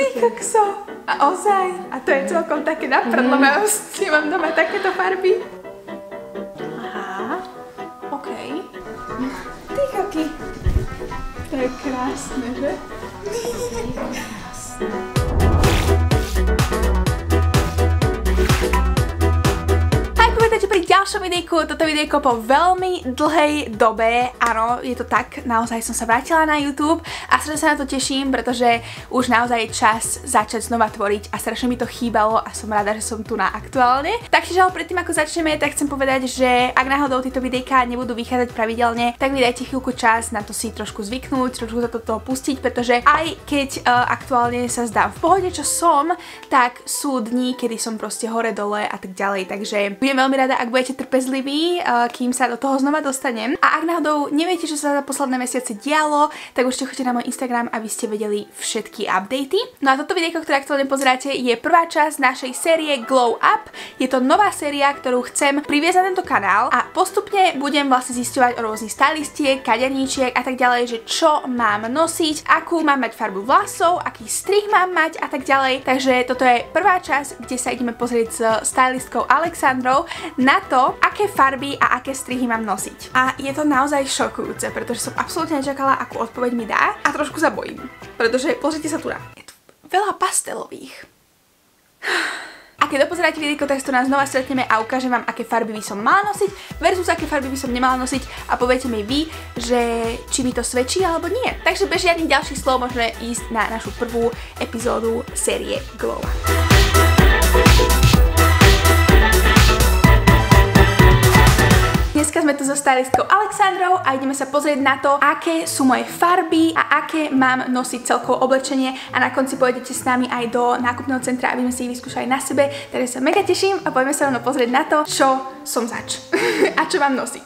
Ty kokso. A ozaj. A to je celkom také naprdlo, mám doma takéto farby. Aha. OK. Ty koky. To je krásne, že? Pri ďalšom videjku, toto videjko po veľmi dlhej dobe, áno, je to tak, naozaj som sa vrátila na YouTube a strašne sa na to teším, pretože už naozaj je čas začať znova tvoriť a strašne mi to chýbalo a som rada, že som tu na aktuálne. Takže predtým ako začneme, tak chcem povedať, že ak náhodou tieto videjka nebudú vychádzať pravidelne, tak mi dajte chvíľku čas na to si trošku zvyknúť, trošku sa do toho pustiť, pretože aj keď aktuálne sa zdám v pohode, čo som, tak sú dní, kedy som proste hore dole a tak ďalej, takže budem veľmi rada, ak budete trpezliví, kým sa do toho znova dostanem. A ak náhodou neviete, čo sa za posledné mesiace dialo, tak určite choďte na môj Instagram, aby ste vedeli všetky updaty. No a toto videjko, ktoré aktuálne pozeráte, je prvá časť našej série Glow Up. Je to nová séria, ktorú chcem priviesť na tento kanál a postupne budem vlastne zisťovať o rôznych stylistiek, kaderníčiek a tak ďalej, že čo mám nosiť, akú mám mať farbu vlasov, aký strih mám mať a tak ďalej. Takže toto je prvá časť, kde sa ideme pozrieť s stylistkou Alexandrou na to, aké farby a aké strihy mám nosiť. A je to naozaj šokujúce, pretože som absolútne nečakala, akú odpoveď mi dá a trošku sa bojím. Pretože pozrite sa tu na. Je tu veľa pastelových. A keď dopozeráte videjko, tak tu nás znova stretneme a ukážem vám, aké farby by som mala nosiť versus aké farby by som nemala nosiť a poviete mi vy, že či mi to svedčí alebo nie. Takže bez žiadnych ďalších slov môžeme ísť na našu prvú epizódu série Glow Up. Dneska sme tu so stylistkou Alexandrou a ideme sa pozrieť na to, aké sú moje farby a aké mám nosiť celkovo oblečenie a na konci pôjdete s nami aj do nákupného centra, aby sme si ich vyskúšali na sebe, takže sa mega teším a poďme sa rovno pozrieť na to, čo som zač a čo mám nosiť.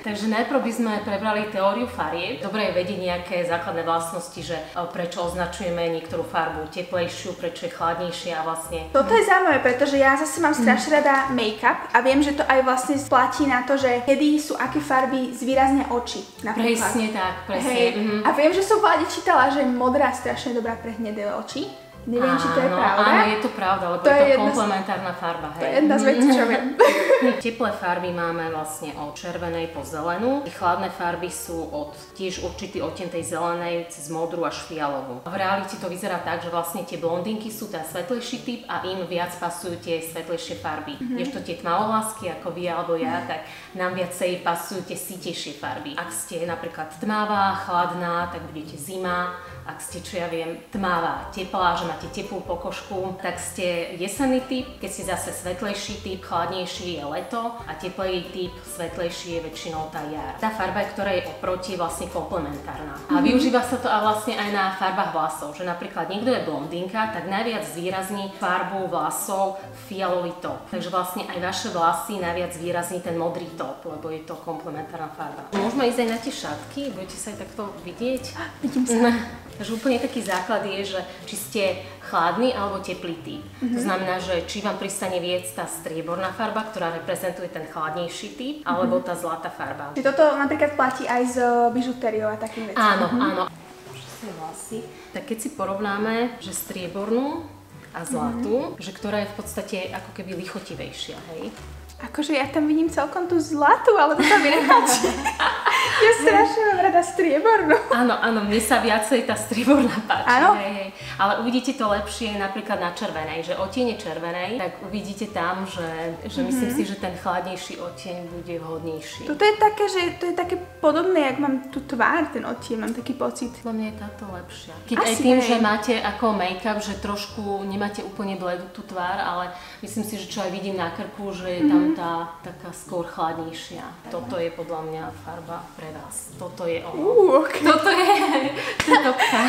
Takže najprv by sme prebrali teóriu farieb. Dobre je vedieť nejaké základné vlastnosti, že prečo označujeme niektorú farbu teplejšiu, prečo je chladnejšia a vlastne. Toto je zaujímavé, pretože ja zase mám strašne rada make-up a viem, že to aj vlastne platí na to, že kedy sú aké farby zvýraznia oči. Napríklad. Presne tak, presne. Hej. A viem, že som vláde čítala, že modrá strašne dobrá pre hnedé oči. Neviem, či to je pravda. Áno, je to pravda, lebo je to komplementárna farba. Hej. To je jedna z vecí, čo viem. Teplé farby máme vlastne od červenej po zelenú. Chladné farby sú od tiež určitý odtieň tej zelenej cez modrú až fialovú. V realite to vyzerá tak, že vlastne tie blondinky sú ten svetlejší typ a im viac pasujú tie svetlejšie farby. Kdežto tie tmavovlasky ako vy alebo ja, tak nám viacej pasujú tie sítejšie farby. Ak ste napríklad tmavá, chladná, tak budete zima. Ak ste, čo ja viem, tmavá, teplá, že máte teplú pokožku, tak ste jesenný typ. Keď ste zase svetlejší typ, chladnejší je leto a teplý typ, svetlejší je väčšinou tá jar. Tá farba, ktorá je oproti, je vlastne komplementárna. A využíva sa to aj vlastne aj na farbách vlasov, že napríklad niekto je blondinka, tak najviac zvýrazní farbu vlasov fialový top. Takže vlastne aj vaše vlasy najviac zvýrazní ten modrý top, lebo je to komplementárna farba. Môžeme ísť aj na tie šatky, budete sa aj takto vidieť? Vidím sa. Takže úplne taký základ je, že či ste chladný alebo teplý typ. To znamená, že či vám pristane viac tá strieborná farba, ktorá reprezentuje ten chladnejší typ, alebo tá zlatá farba. Čiže toto napríklad platí aj s bižutériou a takým veciam. Áno, áno. Vlasy. Tak keď si porovnáme, že striebornú a zlatú, že ktorá je v podstate ako keby lichotivejšia, hej? Akože ja tam vidím celkom tú zlatú, ale to tam vynecháte. Ja strašne mám rada striebornú. Áno, áno, mne sa viacej tá strieborná páči. Áno? Hej. Ale uvidíte to lepšie napríklad na červenej, že odtiene červenej, tak uvidíte tam, že myslím si, že ten chladnejší odtieň bude vhodnejší. Toto je také, že to je také podobné, jak mám tú tvár, ten odtieň, mám taký pocit. Podľa mňa je táto lepšia. Keď aj tým, že máte ako make-up, že trošku nemáte úplne bledú tú tvár, ale myslím si, že čo aj vidím na krku, že je tam tá taká skôr chladnejšia. Toto je podľa mňa farba pre vás. Toto je ono. Okay. Toto je topka.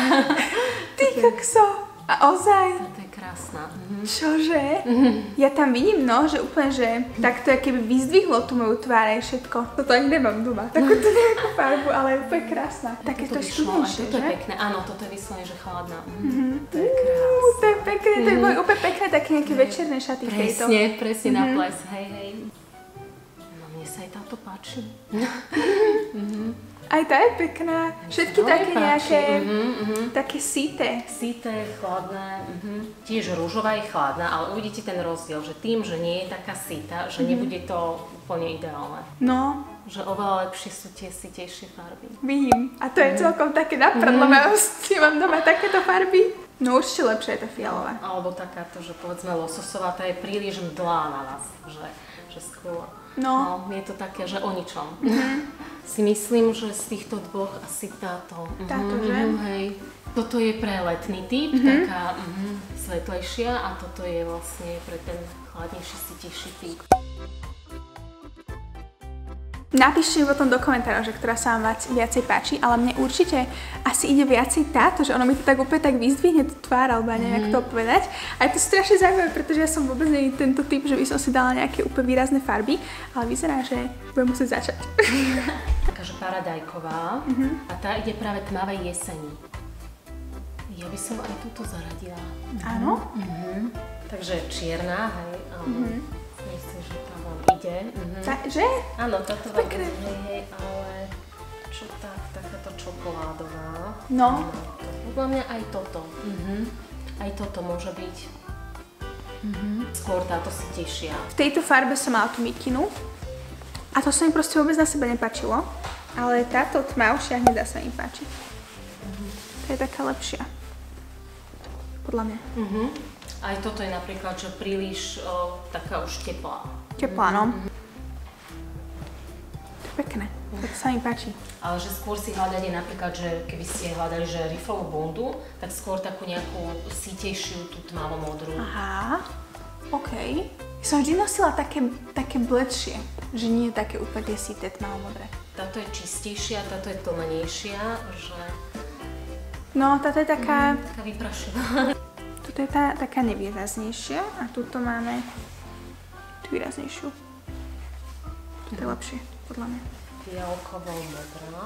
Ty kokso. A ozaj? Toto je krásna. Čože? Ja tam vidím, no, že úplne, že takto je keby vyzdvihlo tú moju tvár aj všetko. Toto ani nemám doma. Takúto nejakú farbu, ale je úplne krásna. Takéto študnejšie, že? Toto je pekné, áno, toto je vyslovene, že chladná. To je krásne. To je pekné, to je úplne pekné, také nejaké večerné šaty v tejto. Presne na ples, hej. No mne sa aj táto páči. Aj tá je pekná. Všetky také nejaké, také síte. Síte, chladné, tiež rúžová je chladná, ale uvidíte ten rozdiel, že tým, že nie je taká síta, že nebude to úplne ideálne. No. Že oveľa lepšie sú tie sitejšie farby. Vidím. A to je celkom také naprdlo, ja mám doma takéto farby. No určite lepšie je tá fialová. Alebo takáto, že povedzme lososová, tá je príliš mdlá na vás, že skôr. No, je to také, že o ničom. Si myslím, že z týchto dvoch asi táto. Táto, že? Hej. Toto je pre letný typ, taká svetlejšia a toto je vlastne pre ten chladnejší, sitejší typ. Napíšte potom do komentárov, že ktorá sa vám viacej páči, ale mne určite asi ide viacej táto, že ono mi to tak úplne tak vyzdvihne tú tvár, alebo ja neviem, jak to povedať. A je to strašne zaujímavé, pretože ja som vôbec nie tento typ, že by som si dala nejaké úplne výrazné farby, ale vyzerá, že budem musieť začať. Takáže paradajková a tá ide práve tmavej jeseni. Ja by som aj túto zaradila. Áno? Takže čierna, hej, myslím, že tá vám ide. Že? Áno, táto vám ide, hej, ale čo takáto čokoládová. No. Podľa mňa aj toto. Aj toto môže byť. Skôr táto sitejšia. V tejto farbe som mala tú mikinu a to sa mi proste vôbec na sebe nepáčilo, ale táto tmavšia hnedá sa mi páči. To je taká lepšia. Podľa mňa. Aj toto je napríklad, že príliš taká už teplá. Teplá, no. To je pekné. To sa mi páči. Ale že skôr si hľadať napríklad, že keby ste hľadali, že riflovú bundu, tak skôr takú nejakú sítejšiu, tú tmavo-modrú. Aha, okej. Som vždy nosila také bledšie, že nie je také úplne síte tmavo-modré. Táto je čistejšia, táto je tlmenejšia, že... No, táto je taká... Taká vyprašená. Tuto je tá taká nevýraznejšia a tuto máme tú výraznejšiu. Toto je lepšie, podľa mňa. Fialkovo-modrá.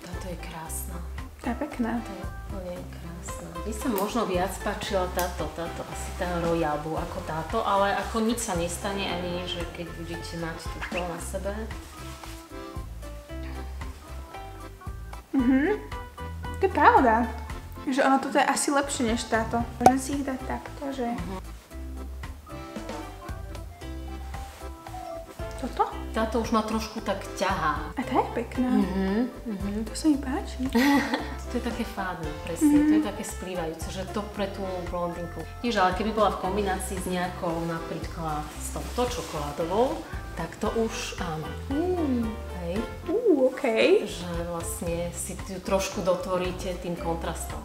Táto je krásna. Tá je pekná. To je úplne krásna. Mne sa možno viac páčila táto asi tá Royalu ako táto, ale ako nič sa nestane ani, že keď budete mať túto na sebe. To je pravda. Že ono toto je asi lepšie než táto. Môžem si ich dať takto, že... Toto? Táto už ma trošku tak ťahá. A tá je pekná. To sa mi páči. To je také fádne, presne. To je také splývajúce, že to pre tú blondinku. Tiež, ale keby bola v kombinácii s nejakou napríklad s touto čokoládovou, tak to už áno. Hej. Okej. Že vlastne si tu trošku dotvoríte tým kontrastom.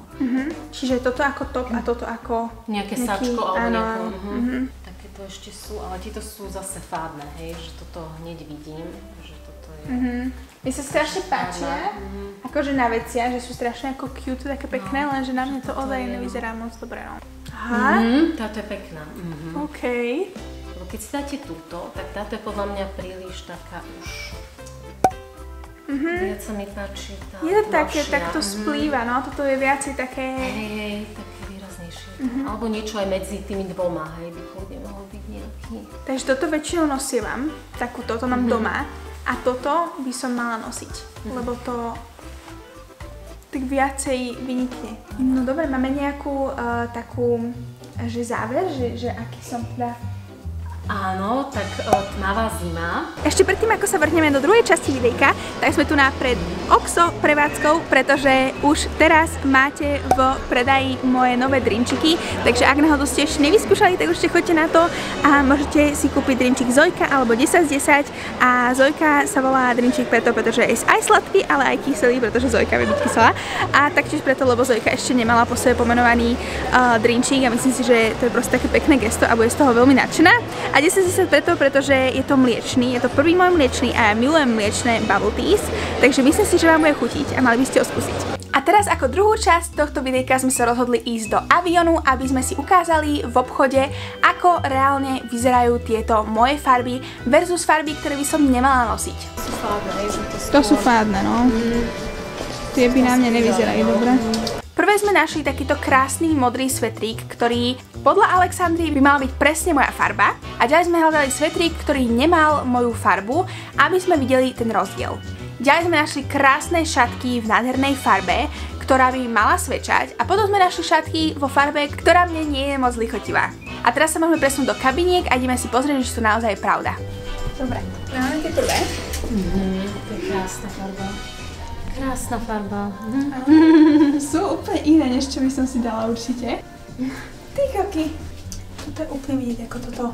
Čiže toto ako top a toto ako... Nejaké sačko alebo nejakú... Takéto ešte sú, ale tieto sú zase fádne, hej, že toto hneď vidím, že toto je... Mne sa strašne páčia, akože na veciach, že sú strašne ako cute, také pekné, lenže na mňa to ozaj nevyzerá moc dobre, no. Aha. Táto je pekná. Okej. Lebo keď si dáte túto, tak táto je podľa mňa príliš taká už... Viac sa mi páči tá je to také, tak to splýva, no, toto je viacej také... Hej, také výraznejšie. Alebo niečo aj medzi tými dvoma, hej, by kľudne mohol byť nejaký. Takže toto väčšinou nosievam, takú toto mám doma a toto by som mala nosiť, lebo to tak viacej vynikne. No dobre, máme nejakú takú, že záver, že aký som teda... Áno, tak tmavá zima. Ešte predtým, ako sa vrhneme do druhej časti videjka, tak sme tu pred OXO prevádzkou, pretože už teraz máte v predaji moje nové drinčiky, takže ak náhodou ste ešte nevyskúšali, tak určite choďte na to a môžete si kúpiť drinčik Zojka alebo 10 z 10 a Zojka sa volá drinčik preto, pretože je aj sladký, ale aj kyselý, pretože Zojka vie byť kyselá a taktiež preto, lebo Zojka ešte nemala po sebe pomenovaný drinčik a myslím si, že to je proste také pekné gesto a bude z toho veľmi nadšená. A 10 preto, pretože je to mliečný, je to prvý môj mliečný a ja milujem mliečné bubble teas, takže myslím si, že vám bude chutiť a mali by ste ho skúsiť. A teraz ako druhú časť tohto videjka sme sa rozhodli ísť do Avionu, aby sme si ukázali v obchode, ako reálne vyzerajú tieto moje farby versus farby, ktoré by som nemala nosiť. To sú fádne, no. Tie by na mne nevyzerajú dobre. Prvé sme našli takýto krásny modrý svetrík, ktorý podľa Alexandry by mal byť presne moja farba. A ďalej sme hľadali svetrík, ktorý nemal moju farbu, aby sme videli ten rozdiel. Ďalej sme našli krásne šatky v nádhernej farbe, ktorá by mala svedčať, a potom sme našli šatky vo farbe, ktorá mne nie je moc lichotivá. A teraz sa môžeme presunúť do kabiniek a ideme si pozrieť, že sú naozaj pravda. Dobre, máme tie prvé. To je krásna farba. Krásna farba. Sú úplne iné, než čo by som si dala určite. Ty koky. Toto je úplne vidieť, ako toto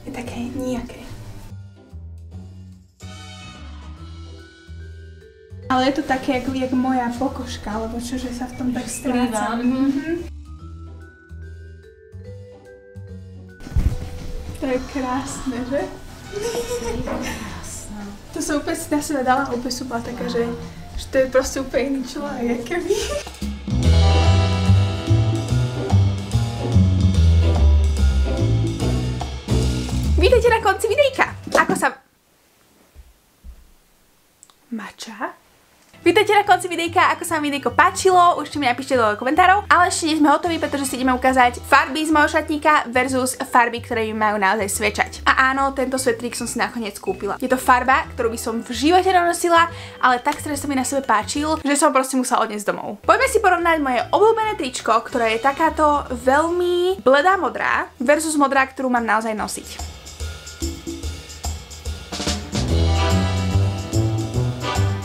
je také nijaké. Ale je to také, jak moja pokožka, alebo čože sa v tom tak stráca. To je krásne, že? Krásna. To som úplne si na seba dala a úplne som bola taká, že to je proste úplne iný človek, keby. Vítajte na konci videjka. Ako sa... Mača? Vítajte na konci videjka, ako sa vám videjko páčilo, určite mi napíšte do komentárov, ale ešte nie sme hotoví, pretože si ideme ukázať farby z môjho šatníka versus farby, ktoré mi majú naozaj svedčať. A áno, tento svetrík som si nakoniec kúpila. Je to farba, ktorú by som v živote nenosila, ale tak sa mi na sebe páčil, že som proste musela odniesť domov. Poďme si porovnať moje obľúbené tričko, ktoré je takáto veľmi bledá modrá versus modrá, ktorú mám naozaj nosiť.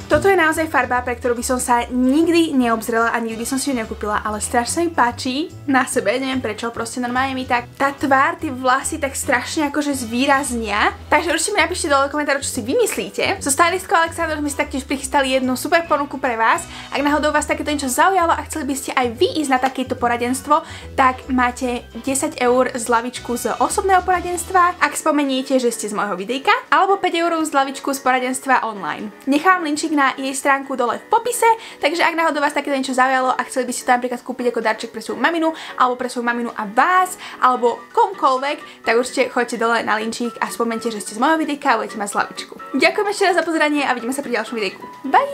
Toto je naozaj farba, pre ktorú by som sa nikdy neobzrela a nikdy by som si ju nekúpila, ale strašne sa mi páči na sebe, neviem prečo, proste normálne mi tak tá tvár, tie vlasy tak strašne akože zvýraznia. Takže určite mi napíšte dole komentárov, čo si vymyslíte. So stylistkou Alexandrou sme si taktiež prichystali jednu super ponuku pre vás. Ak náhodou vás takéto niečo zaujalo a chceli by ste aj vy ísť na takéto poradenstvo, tak máte 10 € zľavičku z osobného poradenstva, ak spomeniete, že ste z môjho videjka, alebo 5 € zľavičku z poradenstva online. Nechám linčík na jej stránku dole v popise, takže ak náhodou vás takéto niečo zaujalo a chceli by ste to napríklad kúpiť ako darček pre svoju maminu, alebo pre svoju maminu a vás, alebo komkoľvek, tak určite choďte dole na linčík a spomente, že ste z môjho videjka a budete mať zľavičku. Ďakujem ešte raz za pozeranie a vidíme sa pri ďalšom videjku. Bye!